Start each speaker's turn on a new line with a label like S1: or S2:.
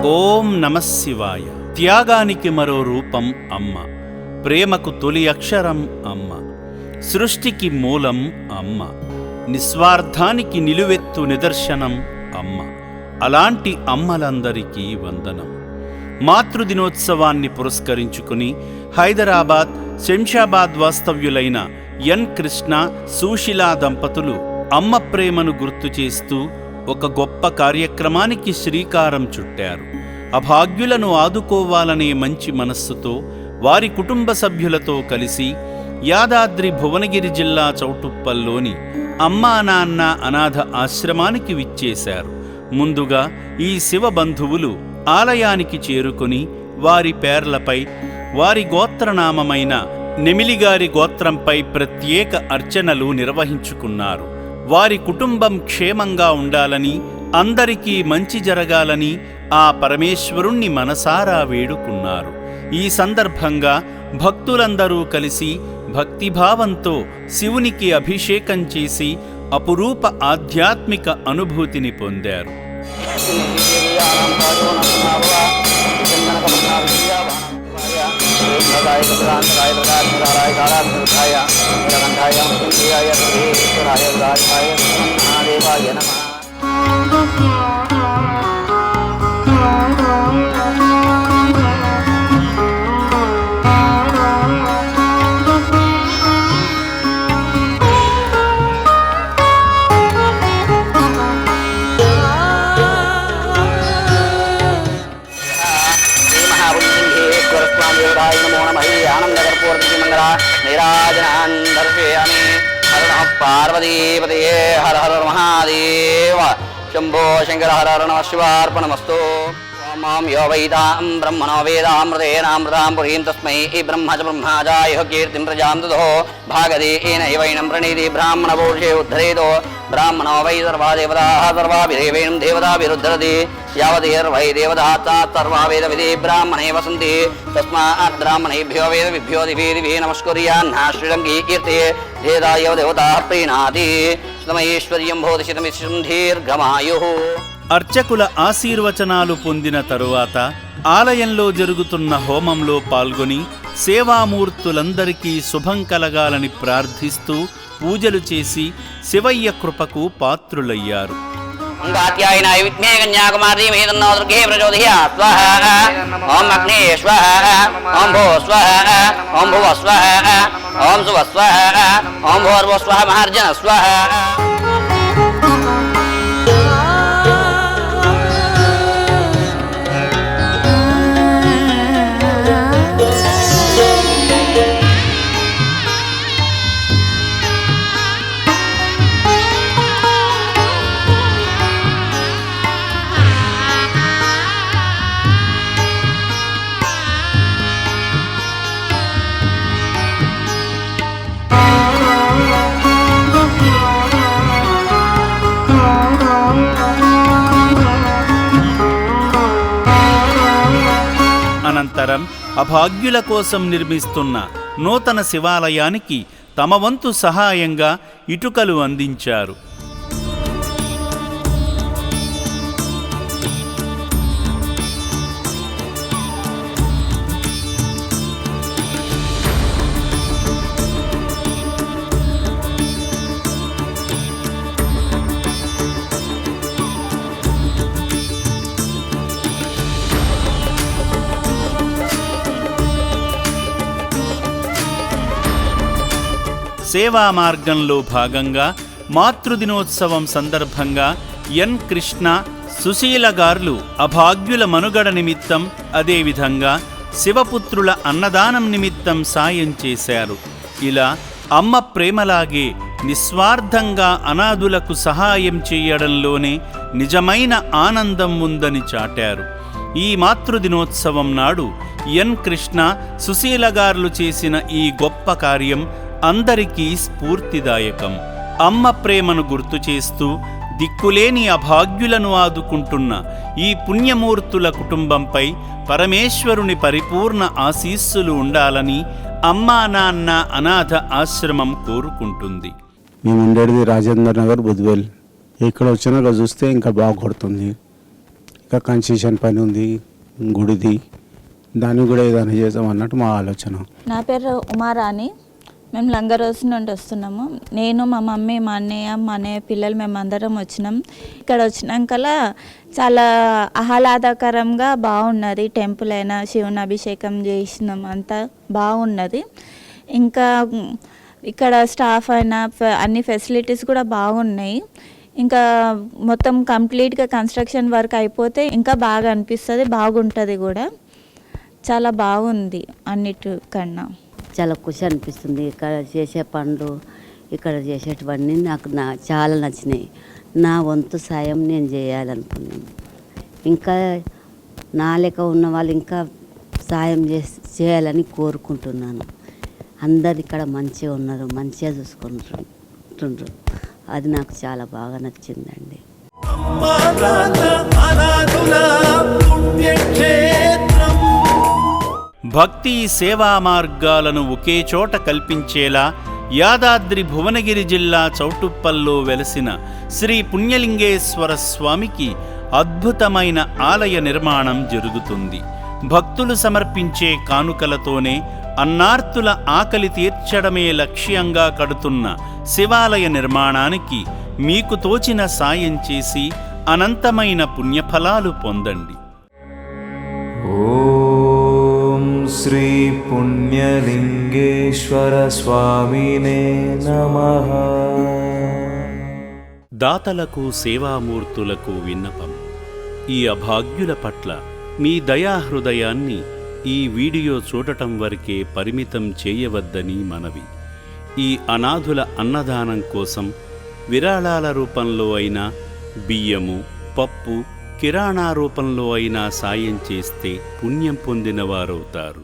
S1: ఓం నమః శివాయ. త్యాగానికి మరో రూపం అమ్మ. ప్రేమకు తొలి అక్షరం అమ్మ. సృష్టికి మూలం అమ్మ. నిస్వార్థానికి నిలువెత్తు నిదర్శనం అమ్మ. అలాంటి అమ్మలందరికీ వందనం. మాతృదినోత్సవాన్ని పురస్కరించుకుని హైదరాబాద్, శంషాబాద్ వాస్తవ్యులైన ఎన్ కృష్ణ, సుశీలా దంపతులు అమ్మ ప్రేమను గుర్తు చేస్తూ ఒక గొప్ప కార్యక్రమానికి శ్రీకారం చుట్టారు. అభాగ్యులను ఆదుకోవాలనే మంచి మనస్సుతో వారి కుటుంబ సభ్యులతో కలిసి యాదాద్రి భువనగిరి జిల్లా చౌటుప్పల్లోని అమ్మా నాన్న అనాథ ఆశ్రమానికి విచ్చేశారు. ముందుగా ఈ శివ బంధువులు ఆలయానికి చేరుకొని వారి పేర్లపై, వారి గోత్రనామమైన నెమిలిగారి గోత్రంపై ప్రత్యేక అర్చనలు నిర్వహించుకున్నారు. వారి కుటుంబం క్షేమంగా ఉండాలని, అందరికీ మంచి జరగాలని ఆ పరమేశ్వరుణ్ణి మనసారా వేడుకున్నారు. ఈ సందర్భంగా భక్తులందరూ కలిసి భక్తిభావంతో శివునికి అభిషేకం చేసి అపురూప ఆధ్యాత్మిక అనుభూతిని పొందారు.
S2: పార్వతీపతయే హర హర మహాదేవ శంభో శంకర హర హర నమః శివార్పణమస్తు. మాం యో వైదాం బ్రహ్మణో వేదామృతేనామృతాం పురీం తస్మై బ్రహ్మ చ బ్రహ్మాజాయ కీర్తిం ప్రజాం దదో భాగదేనైవైనం ప్రణీతి బ్రాహ్మణ పౌరుషే ఉద్ధరేదో బ్రాహ్మణో వై సర్వా దేవతాః సర్వాభిరేవైనం దేవతాభిరుద్ధరతి యావదేర్వై దేవతాः సర్వా వేదవిధి బ్రాహ్మణే వసంతి తస్మాత్ బ్రాహ్మణేభ్యో వేదవిభ్యో దివే దివే నమస్కుర్యాన్నః శ్రీరంగీ కీర్తే దేదాయవ దేవతాః ప్రీణాతి శతమైశ్వర్యం భూతిశతమిశ్రం దీర్ఘమాయుః.
S1: అర్చకుల ఆశీర్వచనాలు పొందిన తరువాత ఆలయంలో జరుగుతున్న హోమంలో పాల్గొని సేవామూర్తులందరికీ శుభం కలగాలని ప్రార్థిస్తూ పూజలు చేసి శివయ్య కృపకు పాత్రులయ్యారు.
S2: కాత్యాయనాయ విద్మే కన్యాకుమారీ మేదన్నో దుర్గే ప్రచోదయాత్. స్వాహా. ఓం అగ్నే స్వాహా. ఓం భో స్వాహా. ఓం భువ స్వాహా. ఓం శువ స్వాహా. ఓం భోర్భో స్వాహా. మహార్జన స్వాహా.
S1: అనంతరం అభాగ్యుల కోసం నిర్మిస్తున్న నూతన శివాలయానికి తమ వంతు సహాయంగా ఇటుకలు అందించారు. సేవా మార్గంలో భాగంగా మాతృదినోత్సవం సందర్భంగా ఎన్ కృష్ణ, సుశీల గార్లు అభాగ్యుల మనుగడ నిమిత్తం, అదేవిధంగా శివపుత్రుల అన్నదానం నిమిత్తం సాయం చేశారు. ఇలా అమ్మ ప్రేమలాగే నిస్వార్థంగా అనాథులకు సహాయం చేయడంలోనే నిజమైన ఆనందం ఉందని చాటారు. ఈ మాతృదినోత్సవం నాడు ఎన్ కృష్ణ, సుశీల గార్లు చేసిన ఈ గొప్ప కార్యం అందరికీ స్ఫూర్తిదాయకం. అమ్మ ప్రేమను గుర్తు చేస్తూ దిక్కులేని అభాగ్యులను ఆదుకుంటున్న ఈ పుణ్యమూర్తుల కుటుంబంపై పరమేశ్వరుని పరిపూర్ణ ఆశీస్సులు ఉండాలని అమ్మా నాన్న అనాథ ఆశ్రమం కోరుకుంటుంది.
S3: మేము ఉండేది రాజేంద్ర నగర్, బుద్వేల్. ఇక్కడ వచ్చినాక చూస్తే ఇంకా బాగా కొడుతుంది. ఇంకా కన్స్ట్రక్షన్ పని ఉంది గుడిది, దాన్ని కూడా ఏదైనా చేద్దాం అన్నట్టు మా ఆలోచన.
S4: నా పేరు ఉమారాణి. మేము లంగరోజు నుండి వస్తున్నాము. నేను, మా మమ్మీ, మా అన్నయ్య పిల్లలు మేమందరం వచ్చినాం. ఇక్కడ వచ్చినాకలా చాలా ఆహ్లాదకరంగా బాగున్నది. టెంపుల్ అయినా శివుని అభిషేకం చేసినాం, అంతా బాగున్నది. ఇంకా ఇక్కడ స్టాఫ్ అయినా అన్ని ఫెసిలిటీస్ కూడా బాగున్నాయి. ఇంకా మొత్తం కంప్లీట్గా కన్స్ట్రక్షన్ వర్క్ అయిపోతే ఇంకా బాగా అనిపిస్తుంది, బాగుంటుంది కూడా. చాలా బాగుంది అన్నిటికన్నా.
S5: చాలా ఖుషి అనిపిస్తుంది. ఇక్కడ చేసే పనులు, ఇక్కడ చేసేటివన్నీ నాకు చాలా నచ్చినాయి. నా వంతు సాయం నేను చేయాలనుకున్నాను. ఇంకా నా లెక్క ఉన్న వాళ్ళు ఇంకా సాయం చేయాలని కోరుకుంటున్నాను. అందరు ఇక్కడ మంచిగా ఉన్నారు, మంచిగా చూసుకుంటుండ్రు. అది నాకు చాలా బాగా నచ్చిందండి.
S1: భక్తి సేవా మార్గాలను ఒకే చోట కల్పించేలా యాదాద్రి భువనగిరి జిల్లా చౌటుప్పల్లో వెలసిన శ్రీ పుణ్యలింగేశ్వర స్వామికి అద్భుతమైన ఆలయ నిర్మాణం జరుగుతుంది. భక్తులు సమర్పించే కానుకలతోనే అన్నార్తుల ఆకలి తీర్చడమే లక్ష్యంగా కడుతున్న శివాలయ నిర్మాణానికి మీకు తోచిన సాయం చేసి అనంతమైన పుణ్యఫలాలు పొందండి.
S6: ఓం శ్రీ పుణ్యలింగేశ్వర స్వామినే నమః.
S1: దాతలకు సేవామూర్తులకు విన్నపం. ఈ అభాగ్యుల పట్ల మీ దయాహృదయాన్ని ఈ వీడియో చూడటం వరకే పరిమితం చేయవద్దని మనవి. ఈ అనాథుల అన్నదానం కోసం విరాళాల రూపంలో అయినా, బియ్యము, పప్పు, కిరాణా రూపంలో అయినా సాయం చేస్తే పుణ్యం పొందినవారవుతారు.